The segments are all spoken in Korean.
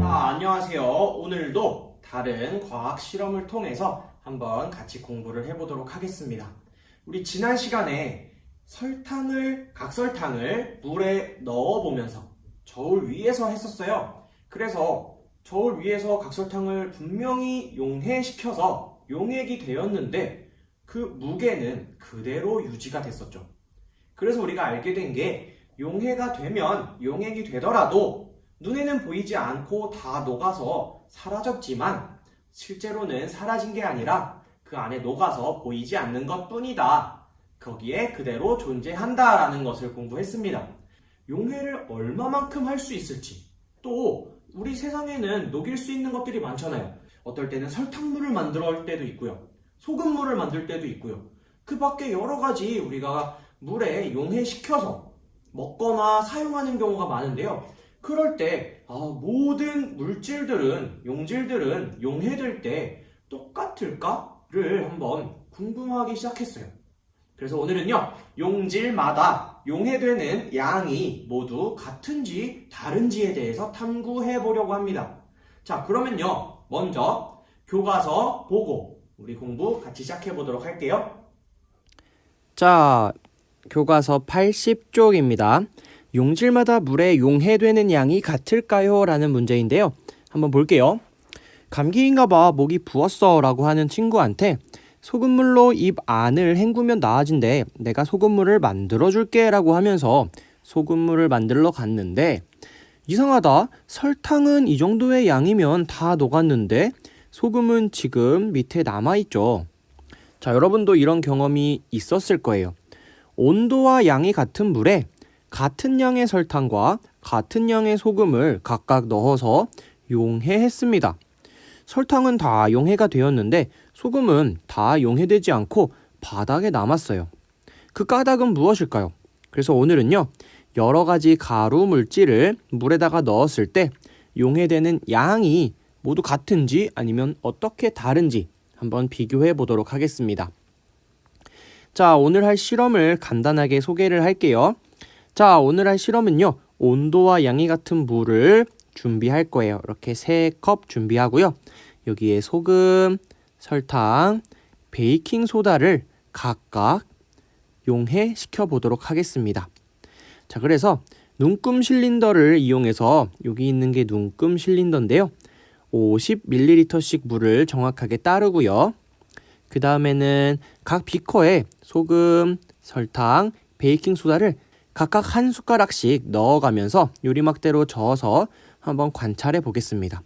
안녕하세요. 오늘도 다른 과학 실험을 통해서 한번 같이 공부를 해보도록 하겠습니다. 우리 지난 시간에 각설탕을 물에 넣어보면서 저울 위에서 했었어요. 그래서 저울 위에서 각설탕을 분명히 용해시켜서 용액이 되었는데 그 무게는 그대로 유지가 됐었죠. 그래서 우리가 알게 된 게 용해가 되면 용액이 되더라도 눈에는 보이지 않고 다 녹아서 사라졌지만 실제로는 사라진 게 아니라 그 안에 녹아서 보이지 않는 것 뿐이다. 거기에 그대로 존재한다라는 것을 공부했습니다. 용해를 얼마만큼 할 수 있을지, 또 우리 세상에는 녹일 수 있는 것들이 많잖아요. 어떨 때는 설탕물을 만들 때도 있고요. 소금물을 만들 때도 있고요. 그 밖에 여러 가지 우리가 물에 용해시켜서 먹거나 사용하는 경우가 많은데요. 그럴 때 모든 용질들은 용해될 때 똑같을까를 한번 궁금하기 시작했어요. 그래서 오늘은요, 용질마다 용해되는 양이 모두 같은지 다른지에 대해서 탐구해 보려고 합니다. 자, 그러면요, 먼저 교과서 보고 우리 공부 같이 시작해 보도록 할게요. 자, 교과서 80쪽입니다. 용질마다 물에 용해되는 양이 같을까요? 라는 문제인데요. 한번 볼게요. 감기인가 봐, 목이 부었어 라고 하는 친구한테 소금물로 입 안을 헹구면 나아진대. 내가 소금물을 만들어 줄게 라고 하면서 소금물을 만들러 갔는데 이상하다. 설탕은 이 정도의 양이면 다 녹았는데 소금은 지금 밑에 남아있죠. 자, 여러분도 이런 경험이 있었을 거예요. 온도와 양이 같은 물에 같은 양의 설탕과 같은 양의 소금을 각각 넣어서 용해했습니다. 설탕은 다 용해가 되었는데 소금은 다 용해되지 않고 바닥에 남았어요. 그 까닭은 무엇일까요? 그래서 오늘은요, 여러 가지 가루 물질을 물에다가 넣었을 때 용해되는 양이 모두 같은지 아니면 어떻게 다른지 한번 비교해 보도록 하겠습니다. 자, 오늘 할 실험을 간단하게 소개를 할게요. 자, 오늘 할 실험은요, 온도와 양이 같은 물을 준비할 거예요. 이렇게 3컵 준비하고요. 여기에 소금, 설탕, 베이킹소다를 각각 용해시켜 보도록 하겠습니다. 자, 그래서 눈금 실린더를 이용해서 여기 있는 게 눈금 실린더인데요. 50ml씩 물을 정확하게 따르고요. 그 다음에는 각 비커에 소금, 설탕, 베이킹소다를 각각 한 숟가락씩 넣어가면서 요리막대로 저어서 한번 관찰해 보겠습니다.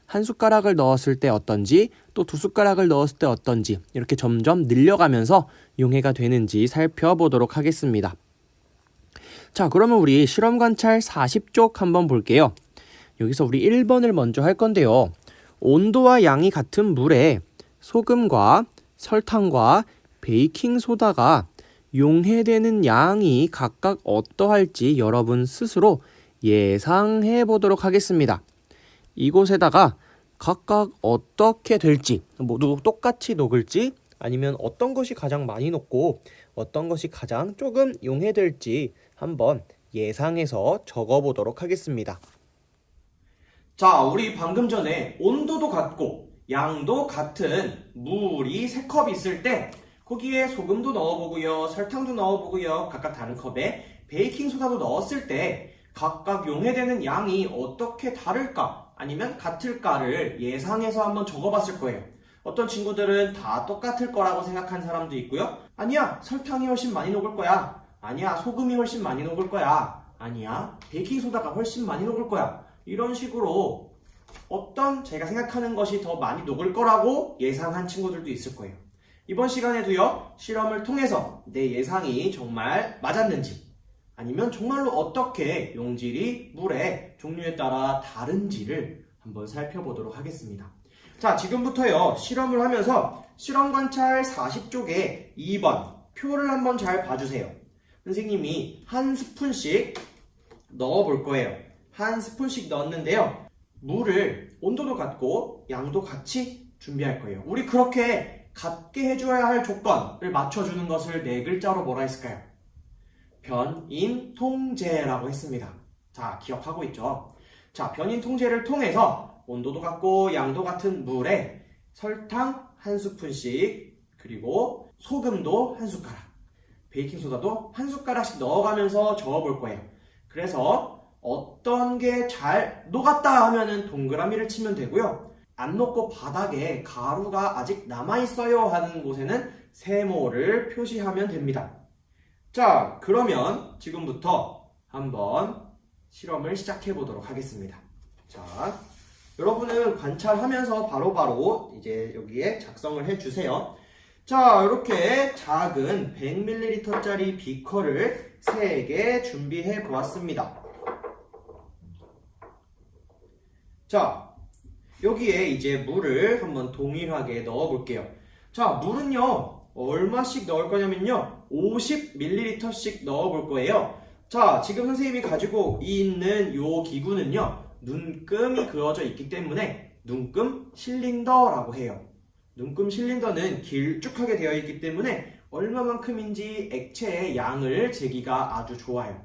한 숟가락을 넣었을 때 어떤지, 또 2숟가락을 넣었을 때 어떤지 이렇게 점점 늘려가면서 용해가 되는지 살펴보도록 하겠습니다. 자, 그러면 우리 실험 관찰 40쪽 한번 볼게요. 여기서 우리 1번을 먼저 할 건데요. 온도와 양이 같은 물에 소금과 설탕과 베이킹소다가 용해되는 양이 각각 어떠할지 여러분 스스로 예상해 보도록 하겠습니다. 이곳에다가 각각 어떻게 될지, 모두 똑같이 녹을지 아니면 어떤 것이 가장 많이 녹고 어떤 것이 가장 조금 용해될지 한번 예상해서 적어 보도록 하겠습니다. 자, 우리 방금 전에 온도도 같고 양도 같은 물이 3컵 있을 때 거기에 소금도 넣어보고요, 설탕도 넣어보고요, 각각 다른 컵에 베이킹소다도 넣었을 때 각각 용해되는 양이 어떻게 다를까 아니면 같을까를 예상해서 한번 적어봤을 거예요. 어떤 친구들은 다 똑같을 거라고 생각한 사람도 있고요. 아니야, 설탕이 훨씬 많이 녹을 거야. 아니야, 소금이 훨씬 많이 녹을 거야. 아니야, 베이킹소다가 훨씬 많이 녹을 거야. 이런 식으로 제가 생각하는 것이 더 많이 녹을 거라고 예상한 친구들도 있을 거예요. 이번 시간에도요, 실험을 통해서 내 예상이 정말 맞았는지 아니면 정말로 어떻게 용질이 물의 종류에 따라 다른지를 한번 살펴보도록 하겠습니다. 자, 지금부터요, 실험을 하면서 실험 관찰 40쪽에 2번 표를 한번 잘 봐주세요. 선생님이 한 스푼씩 넣어 볼 거예요. 한 스푼씩 넣었는데요. 물을 온도도 같고 양도 같이 준비할 거예요. 우리 그렇게 같게 해줘야 할 조건을 맞춰주는 것을 네 글자로 뭐라 했을까요? 변인통제라고 했습니다. 자, 기억하고 있죠? 자, 변인통제를 통해서 온도도 같고 양도 같은 물에 설탕 한 스푼씩, 그리고 소금도 한 숟가락, 베이킹소다도 한 숟가락씩 넣어가면서 저어볼 거예요. 그래서 어떤 게 잘 녹았다 하면은 동그라미를 치면 되고요. 안 녹고 바닥에 가루가 아직 남아있어요 하는 곳에는 세모를 표시하면 됩니다. 자, 그러면 지금부터 한번 실험을 시작해 보도록 하겠습니다. 자, 여러분은 관찰하면서 바로바로 이제 여기에 작성을 해 주세요. 자, 이렇게 작은 100ml짜리 비커를 3개 준비해 보았습니다. 자, 여기에 이제 물을 한번 동일하게 넣어 볼게요. 자, 물은요, 얼마씩 넣을 거냐면요, 50ml씩 넣어 볼 거예요. 자, 지금 선생님이 가지고 있는 이 기구는요, 눈금이 그어져 있기 때문에 눈금 실린더라고 해요. 눈금 실린더는 길쭉하게 되어 있기 때문에 얼마만큼인지 액체의 양을 재기가 아주 좋아요.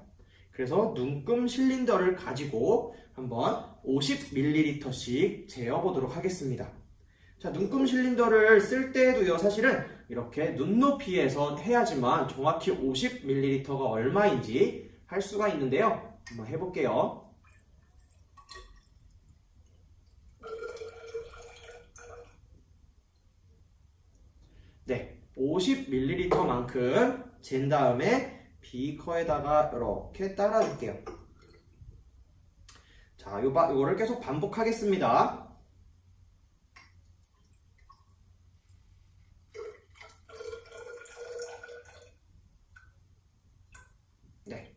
그래서 눈금 실린더를 가지고 한번 50ml씩 재어보도록 하겠습니다. 자, 눈금 실린더를 쓸 때에도요, 사실은 이렇게 눈높이에서 해야지만 정확히 50ml가 얼마인지 할 수가 있는데요. 한번 해볼게요. 네, 50ml만큼 잰 다음에 비커에다가 이렇게 따라줄게요. 자, 요거를 계속 반복하겠습니다. 네.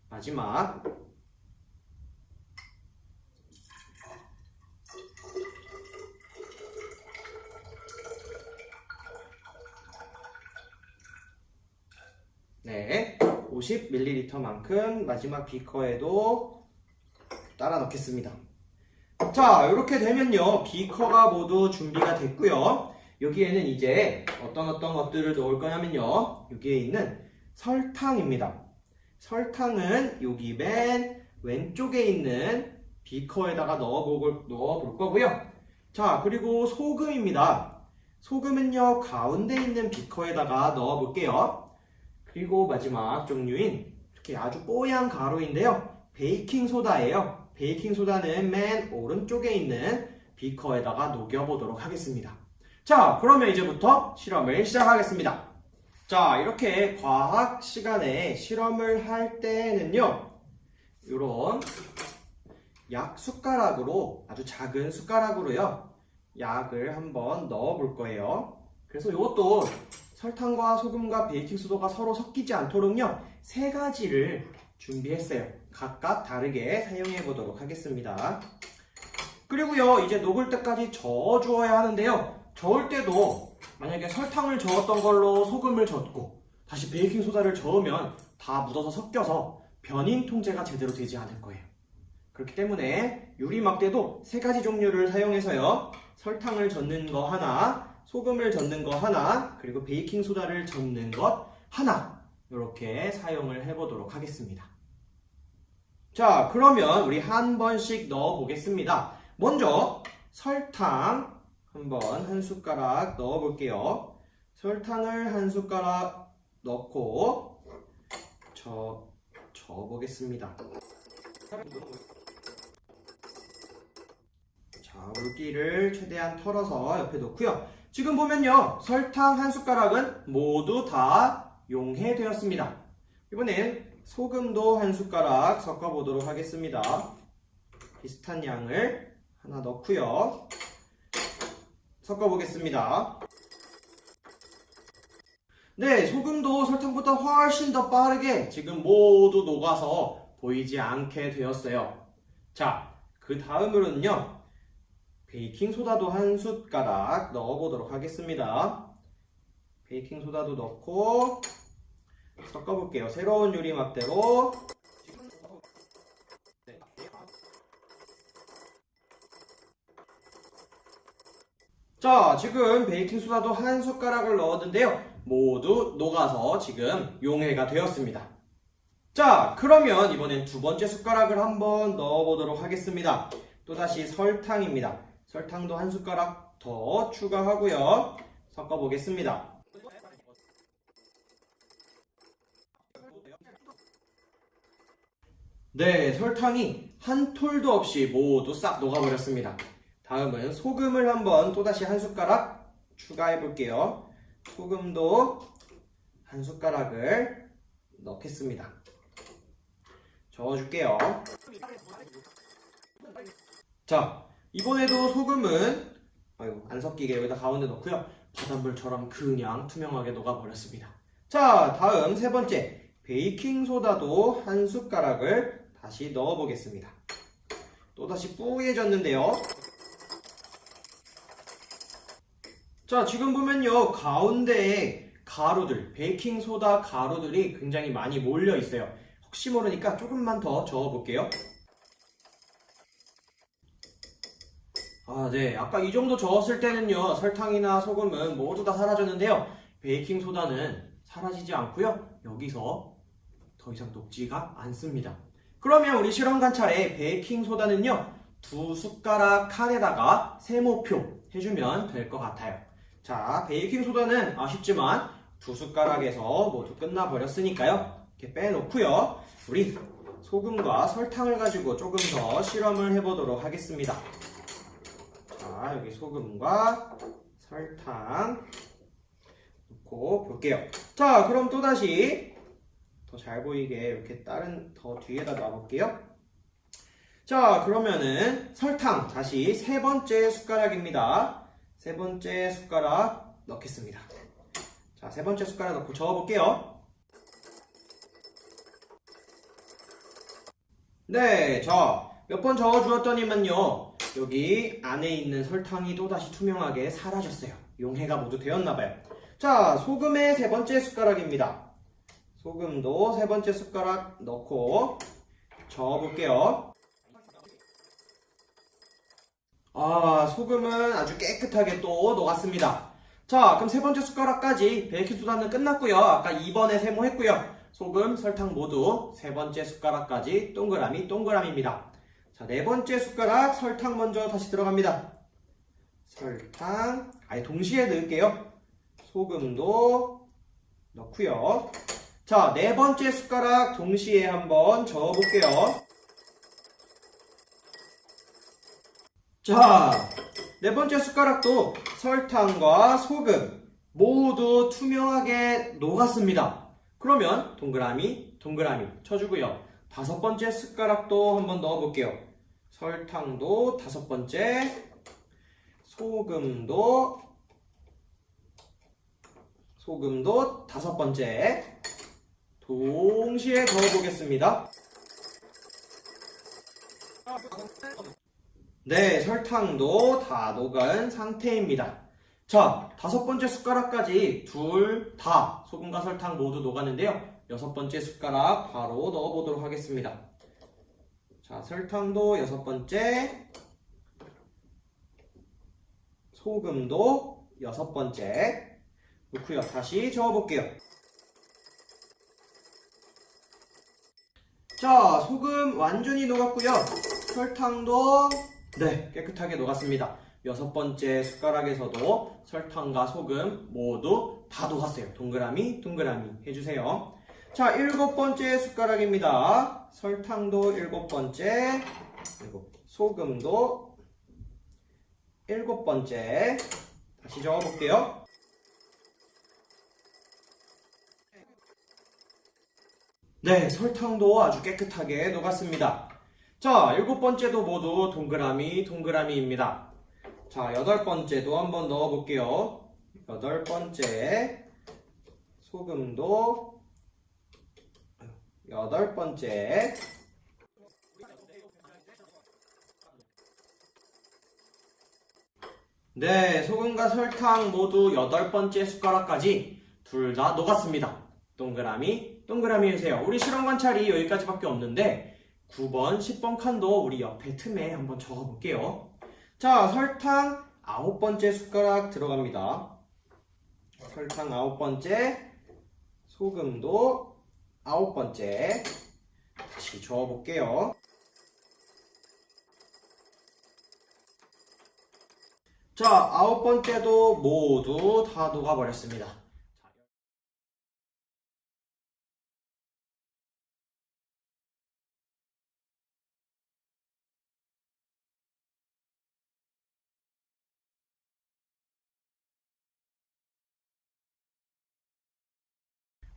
마지막. 네, 50ml만큼 마지막 비커에도 따라 넣겠습니다. 자, 이렇게 되면요, 비커가 모두 준비가 됐고요. 여기에는 이제 어떤 것들을 넣을 거냐면요, 여기에 있는 설탕입니다. 설탕은 여기 맨 왼쪽에 있는 비커에다가 넣어볼 거고요. 자, 그리고 소금입니다. 소금은요, 가운데 있는 비커에다가 넣어볼게요. 그리고 마지막 종류인 이렇게 아주 뽀얀 가루인데요, 베이킹소다예요. 베이킹소다는 맨 오른쪽에 있는 비커에다가 녹여보도록 하겠습니다. 자, 그러면 이제부터 실험을 시작하겠습니다. 자, 이렇게 과학 시간에 실험을 할 때는요, 이런 약 숟가락으로, 아주 작은 숟가락으로요, 약을 한번 넣어 볼 거예요. 그래서 이것도 설탕과 소금과 베이킹소다가 서로 섞이지 않도록요, 3가지를 준비했어요. 각각 다르게 사용해 보도록 하겠습니다. 그리고요, 이제 녹을 때까지 저어주어야 하는데요, 저을 때도 만약에 설탕을 저었던 걸로 소금을 젓고 다시 베이킹소다를 저으면 다 묻어서 섞여서 변인 통제가 제대로 되지 않을 거예요. 그렇기 때문에 유리막대도 3가지 종류를 사용해서요, 설탕을 젓는 거 하나, 소금을 젓는 거 하나, 그리고 베이킹소다를 젓는 것 하나, 이렇게 사용을 해보도록 하겠습니다. 자, 그러면 우리 한 번씩 넣어 보겠습니다. 먼저 설탕 한번 한 숟가락 넣어 볼게요. 설탕을 한 숟가락 넣고 저어 보겠습니다. 자, 물기를 최대한 털어서 옆에 놓고요. 지금 보면요, 설탕 한 숟가락은 모두 다 용해되었습니다. 이번엔 소금도 한 숟가락 섞어 보도록 하겠습니다. 비슷한 양을 하나 넣고요, 섞어 보겠습니다. 네, 소금도 설탕보다 훨씬 더 빠르게 지금 모두 녹아서 보이지 않게 되었어요. 자, 그 다음으로는요, 베이킹소다도 한 숟가락 넣어보도록 하겠습니다. 베이킹소다도 넣고 섞어볼게요. 새로운 유리막대로. 자, 지금 베이킹소다도 한 숟가락을 넣었는데요. 모두 녹아서 지금 용해가 되었습니다. 자, 그러면 이번엔 두 번째 숟가락을 한번 넣어보도록 하겠습니다. 또다시 설탕입니다. 설탕도 한 숟가락 더 추가하고요. 섞어보겠습니다. 네, 설탕이 한 톨도 없이 모두 싹 녹아버렸습니다. 다음은 소금을 한번 또다시 한 숟가락 추가해 볼게요. 소금도 한 숟가락을 넣겠습니다. 저어줄게요. 자, 이번에도 소금은 안 섞이게 여기다 가운데 넣고요. 바닷물처럼 그냥 투명하게 녹아버렸습니다. 자, 다음 세 번째 베이킹소다도 한 숟가락을 다시 넣어보겠습니다. 또다시 뿌얘졌는데요. 자, 지금 보면요, 가운데에 가루들, 베이킹소다 가루들이 굉장히 많이 몰려 있어요. 혹시 모르니까 조금만 더 저어볼게요. 네, 아까 이 정도 저었을 때는요, 설탕이나 소금은 모두 다 사라졌는데요, 베이킹소다는 사라지지 않고요, 여기서 더 이상 녹지가 않습니다. 그러면 우리 실험 관찰에 베이킹소다는요, 두 숟가락 칸에다가 세모표 해주면 될 것 같아요. 자, 베이킹소다는 아쉽지만 두 숟가락에서 모두 끝나버렸으니까요, 이렇게 빼놓고요, 우리 소금과 설탕을 가지고 조금 더 실험을 해보도록 하겠습니다. 자, 여기 소금과 설탕 넣고 볼게요. 자, 그럼 또다시 더 잘 보이게 이렇게 더 뒤에다 놔볼게요. 자, 그러면은 설탕 다시 세 번째 숟가락입니다. 세 번째 숟가락 넣겠습니다. 자, 세 번째 숟가락 넣고 저어볼게요. 네, 몇 번 저어주었더니만요, 여기 안에 있는 설탕이 또다시 투명하게 사라졌어요. 용해가 모두 되었나봐요. 자, 소금의 세 번째 숟가락입니다. 소금도 세 번째 숟가락 넣고 저어볼게요. 소금은 아주 깨끗하게 또 녹았습니다. 자, 그럼 세 번째 숟가락까지 베이킹소다는 끝났고요. 아까 2번에 세모했고요. 소금, 설탕 모두 세 번째 숟가락까지 동그라미입니다. 자, 네 번째 숟가락 설탕 먼저 다시 들어갑니다. 설탕, 동시에 넣을게요. 소금도 넣고요. 자, 네 번째 숟가락 동시에 한번 저어볼게요. 자, 네 번째 숟가락도 설탕과 소금 모두 투명하게 녹았습니다. 그러면 동그라미 쳐주고요. 다섯 번째 숟가락도 한번 넣어볼게요. 설탕도 다섯 번째, 소금도 다섯 번째, 동시에 저어보겠습니다. 네, 설탕도 다 녹은 상태입니다. 자, 다섯 번째 숟가락까지 둘 다 소금과 설탕 모두 녹았는데요. 여섯 번째 숟가락 바로 넣어보도록 하겠습니다. 자, 설탕도 여섯 번째, 소금도 여섯 번째 넣고요. 다시 저어볼게요. 자, 소금 완전히 녹았고요. 설탕도 깨끗하게 녹았습니다. 여섯 번째 숟가락에서도 설탕과 소금 모두 다 녹았어요. 동그라미 해주세요. 자, 일곱 번째 숟가락입니다. 설탕도 일곱 번째, 그리고 소금도 일곱 번째. 다시 저어볼게요. 네, 설탕도 아주 깨끗하게 녹았습니다. 자, 일곱 번째도 모두 동그라미입니다. 자, 여덟 번째도 한번 넣어볼게요. 여덟 번째, 소금도 여덟 번째, 네, 소금과 설탕 모두 여덟 번째 숟가락까지 둘 다 녹았습니다. 동그라미 해주세요. 우리 실험 관찰이 여기까지밖에 없는데 9번, 10번 칸도 우리 옆에 틈에 한번 적어볼게요. 자, 설탕 9번째 숟가락 들어갑니다. 설탕 9번째, 소금도 9번째. 다시 저어볼게요. 자, 9번째도 모두 다 녹아버렸습니다.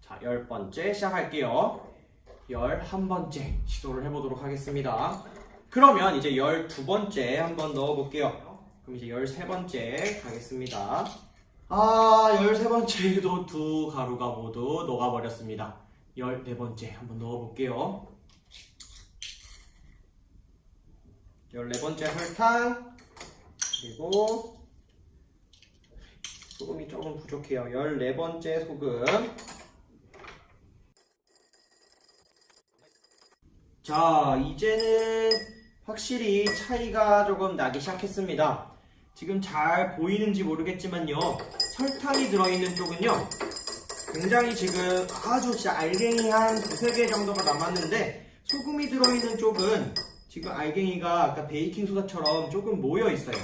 자, 10번째 시작할게요. 11번째 시도를 해보도록 하겠습니다. 그러면 이제 12번째 한번 넣어볼게요. 그럼 이제 13번째 가겠습니다. 13번째도 두 가루가 모두 녹아버렸습니다. 14번째 한번 넣어볼게요. 14번째 설탕, 그리고 소금이 조금 부족해요. 14번째 소금. 자, 이제는 확실히 차이가 조금 나기 시작했습니다. 지금 잘 보이는지 모르겠지만요, 설탕이 들어있는 쪽은요 굉장히 지금 아주 진짜 알갱이 한 두세 개 정도가 남았는데, 소금이 들어있는 쪽은 지금 알갱이가 아까 베이킹소다처럼 조금 모여 있어요.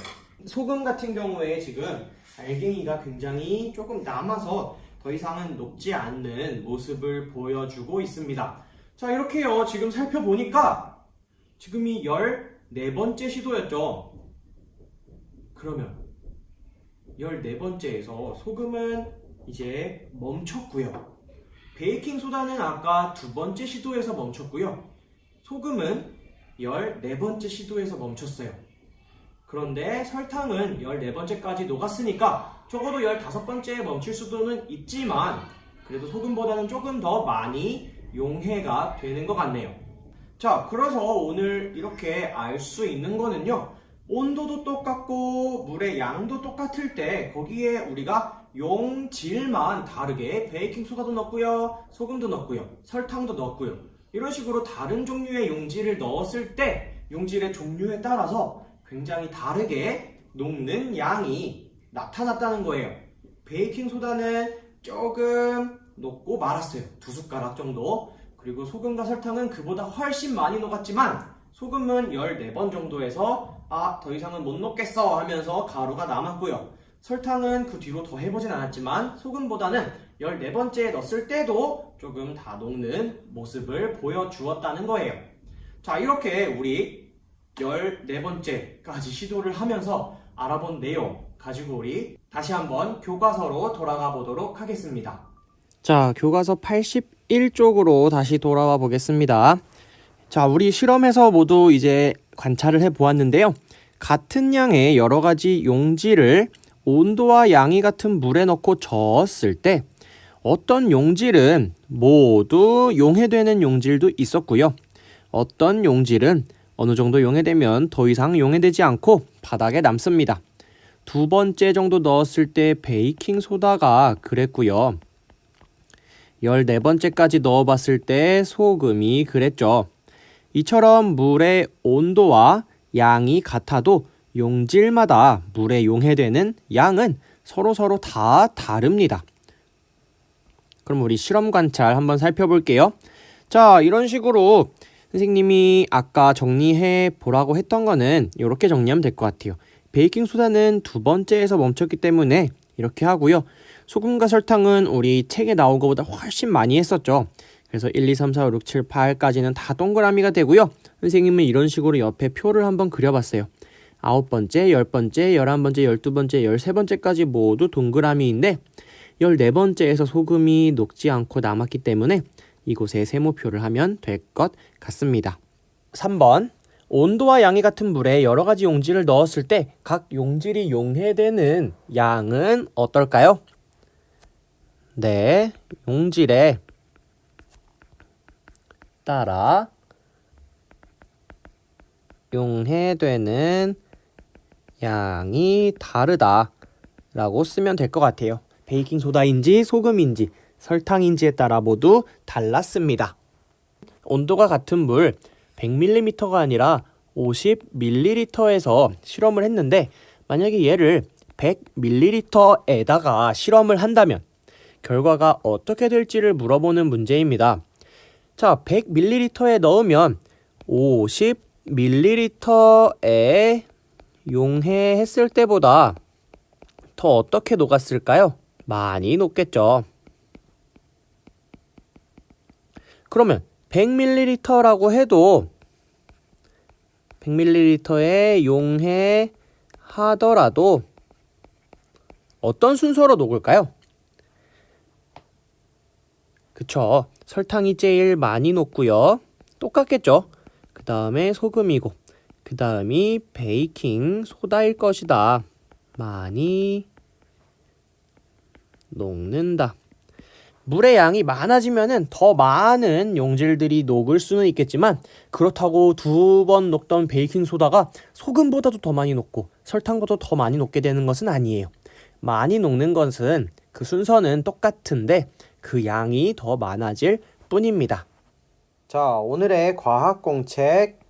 소금 같은 경우에 지금 알갱이가 굉장히 조금 남아서 더 이상은 녹지 않는 모습을 보여주고 있습니다. 자, 이렇게요. 지금 살펴보니까 지금이 14번째 시도였죠. 그러면 14번째에서 소금은 이제 멈췄고요. 베이킹소다는 아까 2번째 시도에서 멈췄고요. 소금은 14번째 시도에서 멈췄어요. 그런데 설탕은 14번째까지 녹았으니까 적어도 15번째에 멈출 수도는 있지만, 그래도 소금보다는 조금 더 많이 용해가 되는 것 같네요. 자, 그래서 오늘 이렇게 알 수 있는 거는요, 온도도 똑같고 물의 양도 똑같을 때 거기에 우리가 용질만 다르게 베이킹소다도 넣고요, 소금도 넣고요, 설탕도 넣고요, 이런 식으로 다른 종류의 용질을 넣었을 때 용질의 종류에 따라서 굉장히 다르게 녹는 양이 나타났다는 거예요. 베이킹소다는 조금 녹고 말았어요. 2숟가락 정도. 그리고 소금과 설탕은 그보다 훨씬 많이 녹았지만, 소금은 14번 정도에서 더 이상은 못 녹겠어 하면서 가루가 남았고요. 설탕은 그 뒤로 더 해보진 않았지만 소금보다는 14번째에 넣었을 때도 조금 다 녹는 모습을 보여주었다는 거예요. 자, 이렇게 우리 14번째까지 시도를 하면서 알아본 내용 가지고 우리 다시 한번 교과서로 돌아가 보도록 하겠습니다. 자, 교과서 81쪽으로 다시 돌아와 보겠습니다. 자, 우리 실험에서 모두 이제 관찰을 해 보았는데요. 같은 양의 여러 가지 용질을 온도와 양이 같은 물에 넣고 저었을 때 어떤 용질은 모두 용해되는 용질도 있었고요. 어떤 용질은 어느 정도 용해되면 더 이상 용해되지 않고 바닥에 남습니다. 2번째 정도 넣었을 때 베이킹소다가 그랬고요. 14번째까지 넣어봤을 때 소금이 그랬죠. 이처럼 물의 온도와 양이 같아도 용질마다 물에 용해되는 양은 서로 다 다릅니다. 그럼 우리 실험 관찰 한번 살펴볼게요. 자, 이런 식으로 선생님이 아까 정리해 보라고 했던 거는 이렇게 정리하면 될 것 같아요. 베이킹소다는 2번째에서 멈췄기 때문에 이렇게 하고요. 소금과 설탕은 우리 책에 나온 것보다 훨씬 많이 했었죠. 그래서 1, 2, 3, 4, 5, 6, 7, 8까지는 다 동그라미가 되고요. 선생님은 이런 식으로 옆에 표를 한번 그려봤어요. 9번째, 10번째, 11번째, 12번째, 13번째까지 모두 동그라미인데 14번째에서 소금이 녹지 않고 남았기 때문에 이곳에 세모표를 하면 될 것 같습니다. 3번, 온도와 양이 같은 물에 여러 가지 용질을 넣었을 때 각 용질이 용해되는 양은 어떨까요? 네, 용질에 따라 용해되는 양이 다르다라고 쓰면 될 것 같아요. 베이킹소다인지 소금인지 설탕인지에 따라 모두 달랐습니다. 온도가 같은 물 100ml가 아니라 50ml에서 실험을 했는데 만약에 얘를 100ml에다가 실험을 한다면 결과가 어떻게 될지를 물어보는 문제입니다. 자, 100ml에 넣으면 50ml에 용해했을 때보다 더 어떻게 녹았을까요? 많이 녹겠죠. 그러면 100ml라고 해도 100ml에 용해하더라도 어떤 순서로 녹을까요? 그쵸. 설탕이 제일 많이 녹고요. 똑같겠죠. 그 다음에 소금이고 그 다음이 베이킹 소다일 것이다. 많이 녹는다. 물의 양이 많아지면은 더 많은 용질들이 녹을 수는 있겠지만 그렇다고 2번 녹던 베이킹소다가 소금보다도 더 많이 녹고 설탕보다 더 많이 녹게 되는 것은 아니에요. 많이 녹는 것은 그 순서는 똑같은데 그 양이 더 많아질 뿐입니다. 자, 오늘의 과학 공책